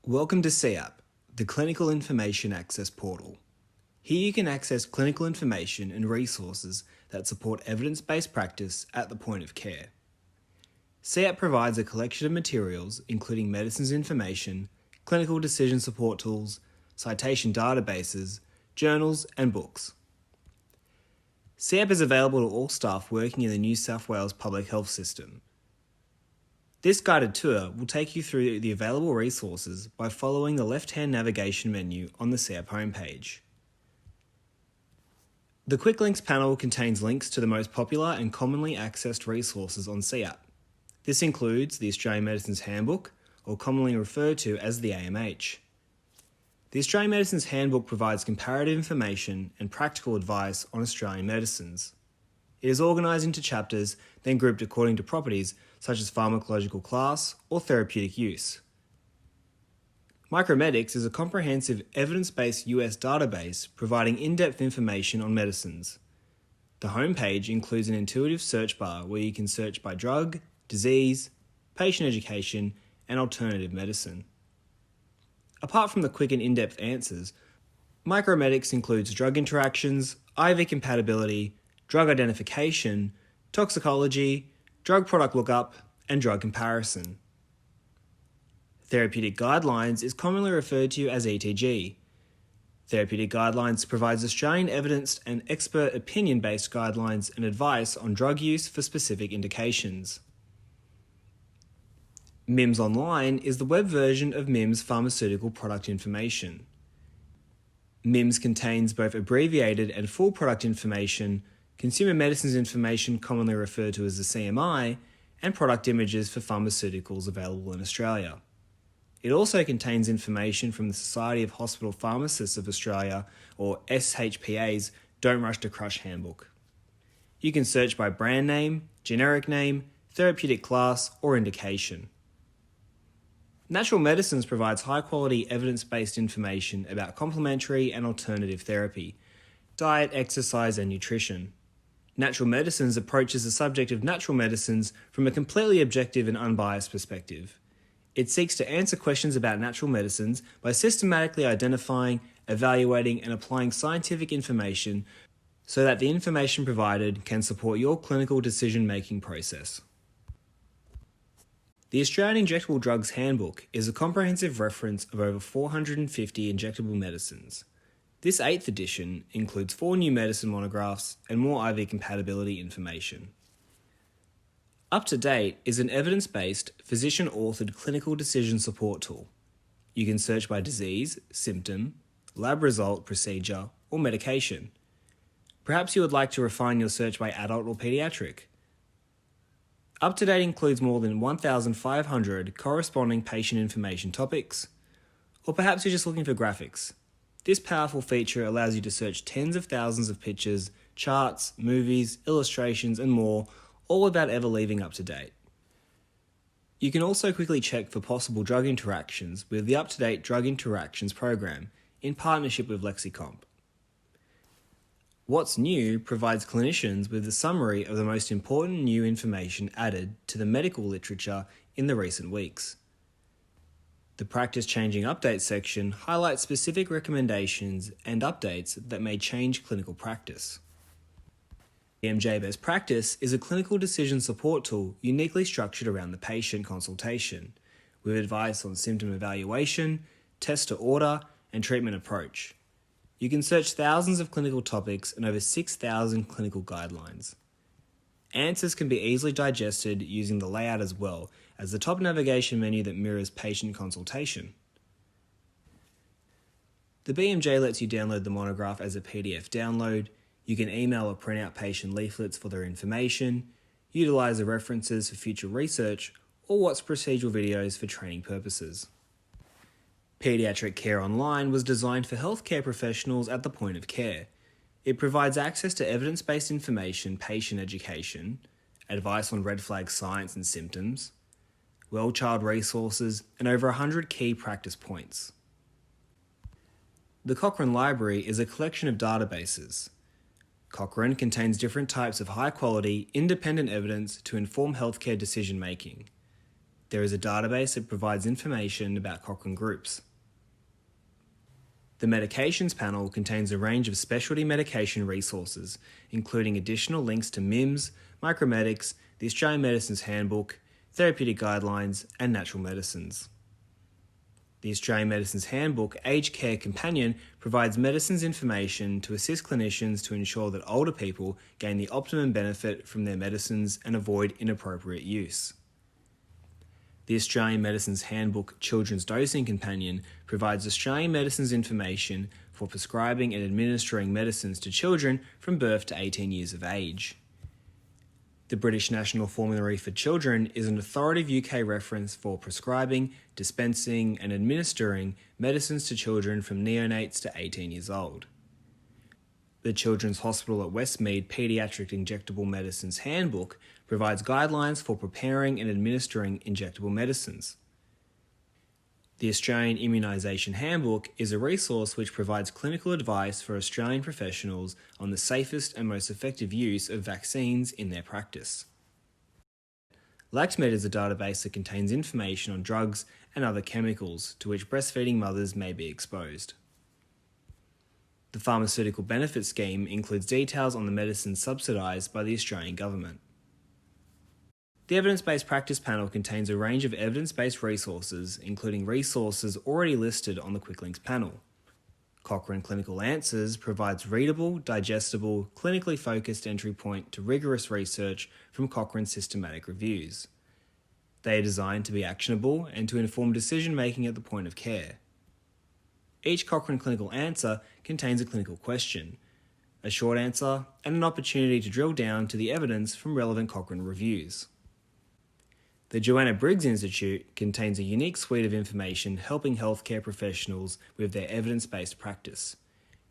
Welcome to CIAP, the Clinical Information Access Portal. Here you can access clinical information and resources that support evidence-based practice at the point of care. CIAP provides a collection of materials including medicines information, clinical decision support tools, citation databases, journals and books. CIAP is available to all staff working in the New South Wales public health system. This guided tour will take you through the available resources by following the left-hand navigation menu on the CIAP homepage. The Quick Links panel contains links to the most popular and commonly accessed resources on CIAP. This includes the Australian Medicines Handbook, or commonly referred to as the AMH. The Australian Medicines Handbook provides comparative information and practical advice on Australian medicines. It is organised into chapters, then grouped according to properties such as pharmacological class or therapeutic use. Micromedics is a comprehensive evidence-based US database providing in-depth information on medicines. The homepage includes an intuitive search bar where you can search by drug, disease, patient education, and alternative medicine. Apart from the quick and in-depth answers, Micromedics includes drug interactions, IV compatibility, drug identification, toxicology, drug product lookup, and drug comparison. Therapeutic Guidelines is commonly referred to as ETG. Therapeutic Guidelines provides Australian evidenced and expert opinion-based guidelines and advice on drug use for specific indications. MIMS Online is the web version of MIMS pharmaceutical product information. MIMS contains both abbreviated and full product information, consumer medicines information commonly referred to as the CMI, and product images for pharmaceuticals available in Australia. It also contains information from the Society of Hospital Pharmacists of Australia, or SHPA's Don't Rush to Crush Handbook. You can search by brand name, generic name, therapeutic class, or indication. Natural Medicines provides high-quality evidence-based information about complementary and alternative therapy, diet, exercise, and nutrition. Natural Medicines approaches the subject of natural medicines from a completely objective and unbiased perspective. It seeks to answer questions about natural medicines by systematically identifying, evaluating, and applying scientific information so that the information provided can support your clinical decision-making process. The Australian Injectable Drugs Handbook is a comprehensive reference of over 450 injectable medicines. This 8th edition includes 4 new medicine monographs and more IV compatibility information. Up to Date is an evidence-based, physician-authored clinical decision support tool. You can search by disease, symptom, lab result, procedure, or medication. Perhaps you would like to refine your search by adult or pediatric. Up to Date includes more than 1,500 corresponding patient information topics, or perhaps you're just looking for graphics. This powerful feature allows you to search tens of thousands of pictures, charts, movies, illustrations, and more, all without ever leaving Up to Date. You can also quickly check for possible drug interactions with the Up to Date Drug Interactions program in partnership with Lexicomp. What's New provides clinicians with a summary of the most important new information added to the medical literature in the recent weeks. The Practice Changing Updates section highlights specific recommendations and updates that may change clinical practice. BMJ Best Practice is a clinical decision support tool uniquely structured around the patient consultation, with advice on symptom evaluation, test to order, and treatment approach. You can search thousands of clinical topics and over 6,000 clinical guidelines. Answers can be easily digested using the layout as well as the top navigation menu that mirrors patient consultation. The BMJ lets you download the monograph as a PDF download. You can email or print out patient leaflets for their information, utilise the references for future research, or watch procedural videos for training purposes. Pediatric Care Online was designed for healthcare professionals at the point of care. It provides access to evidence-based information, patient education, advice on red flag science and symptoms, well-child resources, and over 100 key practice points. The Cochrane Library is a collection of databases. Cochrane contains different types of high-quality, independent evidence to inform healthcare decision-making. there is a database that provides information about Cochrane groups. The Medications panel contains a range of specialty medication resources, including additional links to MIMS, Micromedics, the Australian Medicines Handbook, therapeutic guidelines, and natural medicines. The Australian Medicines Handbook Aged Care Companion provides medicines information to assist clinicians to ensure that older people gain the optimum benefit from their medicines and avoid inappropriate use. The Australian Medicines Handbook Children's Dosing Companion provides Australian medicines information for prescribing and administering medicines to children from birth to 18 years of age. The British National Formulary for Children is an authoritative UK reference for prescribing, dispensing and administering medicines to children from neonates to 18 years old. The Children's Hospital at Westmead Paediatric Injectable Medicines Handbook provides guidelines for preparing and administering injectable medicines. The Australian Immunisation Handbook is a resource which provides clinical advice for Australian professionals on the safest and most effective use of vaccines in their practice. LactMed is a database that contains information on drugs and other chemicals to which breastfeeding mothers may be exposed. The Pharmaceutical Benefit Scheme includes details on the medicines subsidised by the Australian Government. The Evidence-Based Practice panel contains a range of evidence-based resources, including resources already listed on the Quick Links panel. Cochrane Clinical Answers provides readable, digestible, clinically focused entry point to rigorous research from Cochrane systematic reviews. They are designed to be actionable and to inform decision-making at the point of care. Each Cochrane Clinical Answer contains a clinical question, a short answer, and an opportunity to drill down to the evidence from relevant Cochrane reviews. The Joanna Briggs Institute contains a unique suite of information helping healthcare professionals with their evidence-based practice.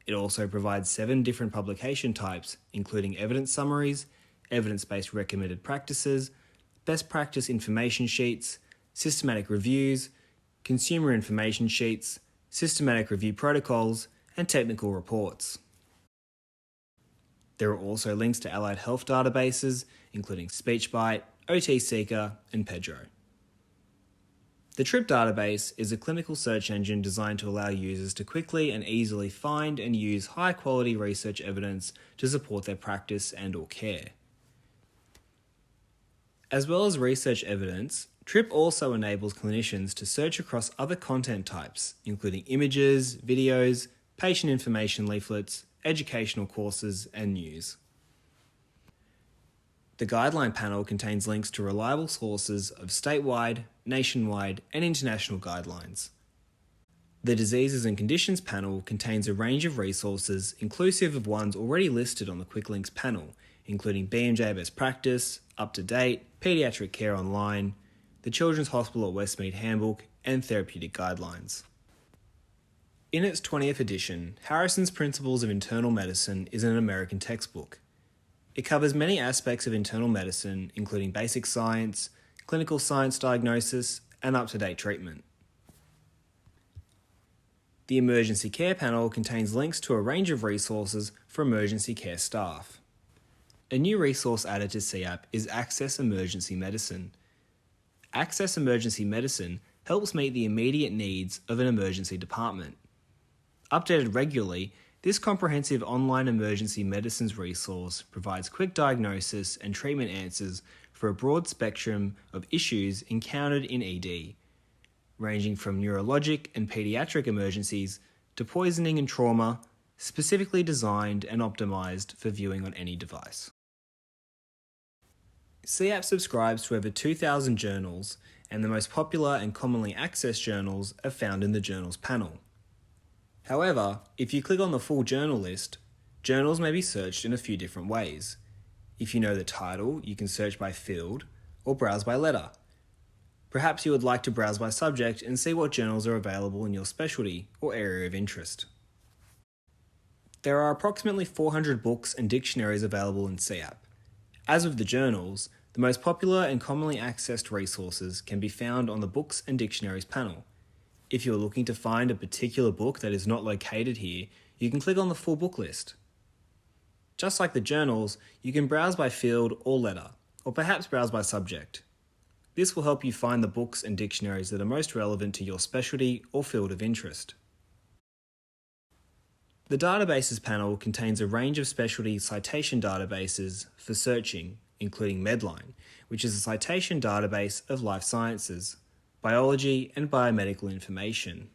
It also provides 7 different publication types, including evidence summaries, evidence-based recommended practices, best practice information sheets, systematic reviews, consumer information sheets, systematic review protocols, and technical reports. There are also links to allied health databases, including SpeechBite, OT-Seeker, and Pedro. The TRIP database is a clinical search engine designed to allow users to quickly and easily find and use high-quality research evidence to support their practice and/or care. As well as research evidence, TRIP also enables clinicians to search across other content types, including images, videos, patient information leaflets, educational courses, and news. The Guideline panel contains links to reliable sources of statewide, nationwide, and international guidelines. The Diseases and Conditions panel contains a range of resources inclusive of ones already listed on the Quick Links panel, including BMJ Best Practice, Up to Date, Paediatric Care Online, the Children's Hospital at Westmead Handbook, and Therapeutic Guidelines. In its 20th edition, Harrison's Principles of Internal Medicine is an American textbook. It covers many aspects of internal medicine, including basic science, clinical science diagnosis, and up-to-date treatment. The Emergency Care panel contains links to a range of resources for emergency care staff. A new resource added to CIAP is Access Emergency Medicine. Access Emergency Medicine helps meet the immediate needs of an emergency department. Updated regularly, this comprehensive online emergency medicines resource provides quick diagnosis and treatment answers for a broad spectrum of issues encountered in ED, ranging from neurologic and paediatric emergencies to poisoning and trauma, specifically designed and optimized for viewing on any device. CIAP subscribes to over 2,000 journals, and the most popular and commonly accessed journals are found in the Journals panel. However, if you click on the full journal list, journals may be searched in a few different ways. If you know the title, you can search by field or browse by letter. Perhaps you would like to browse by subject and see what journals are available in your specialty or area of interest. There are approximately 400 books and dictionaries available in CIAP. As with the journals, the most popular and commonly accessed resources can be found on the Books and Dictionaries panel. If you're looking to find a particular book that is not located here, you can click on the full book list. Just like the journals, you can browse by field or letter, or perhaps browse by subject. This will help you find the books and dictionaries that are most relevant to your specialty or field of interest. The Databases panel contains a range of specialty citation databases for searching, including Medline, which is a citation database of life sciences, biology, and biomedical information.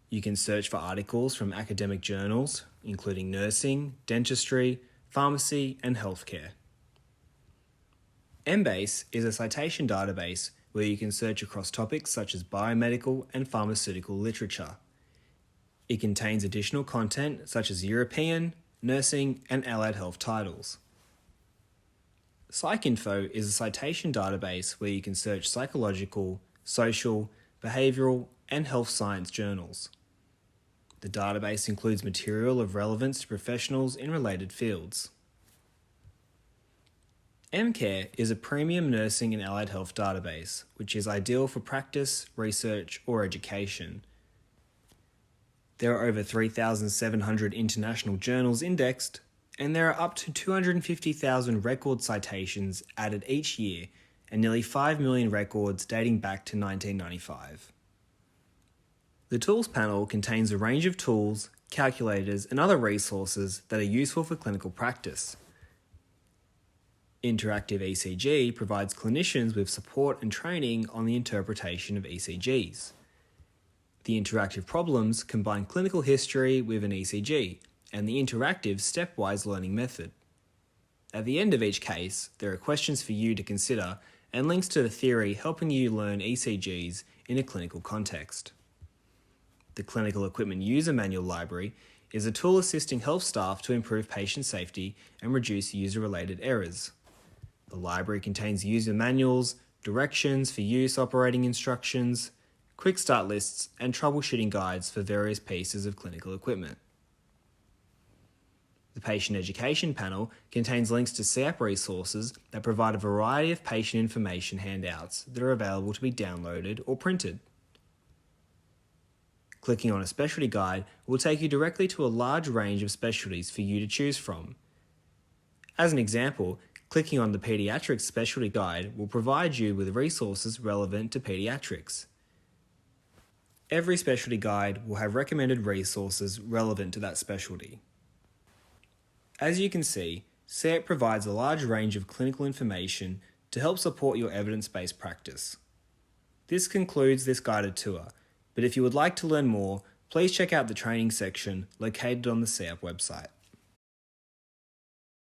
You can search for articles from academic journals, including nursing, dentistry, pharmacy, and healthcare. Embase is a citation database where you can search across topics such as biomedical and pharmaceutical literature. It contains additional content such as European, nursing, and allied health titles. PsycInfo is a citation database where you can search psychological, social, behavioural, and health science journals. The database includes material of relevance to professionals in related fields. MCare is a premium nursing and allied health database, which is ideal for practice, research, or education. There are over 3,700 international journals indexed, and there are up to 250,000 record citations added each year, and nearly 5 million records dating back to 1995. The Tools panel contains a range of tools, calculators, and other resources that are useful for clinical practice. Interactive ECG provides clinicians with support and training on the interpretation of ECGs. The interactive problems combine clinical history with an ECG and the interactive stepwise learning method. At the end of each case, there are questions for you to consider and links to the theory helping you learn ECGs in a clinical context. The Clinical Equipment User Manual Library is a tool assisting health staff to improve patient safety and reduce user-related errors. The library contains user manuals, directions for use, operating instructions, quick start lists, and troubleshooting guides for various pieces of clinical equipment. The Patient Education panel contains links to CIAP resources that provide a variety of patient information handouts that are available to be downloaded or printed. Clicking on a specialty guide will take you directly to a large range of specialties for you to choose from. As an example, clicking on the Pediatrics Specialty Guide will provide you with resources relevant to pediatrics. Every specialty guide will have recommended resources relevant to that specialty. As you can see, CIAP provides a large range of clinical information to help support your evidence-based practice. This concludes this guided tour, but if you would like to learn more, please check out the training section located on the CIAP website.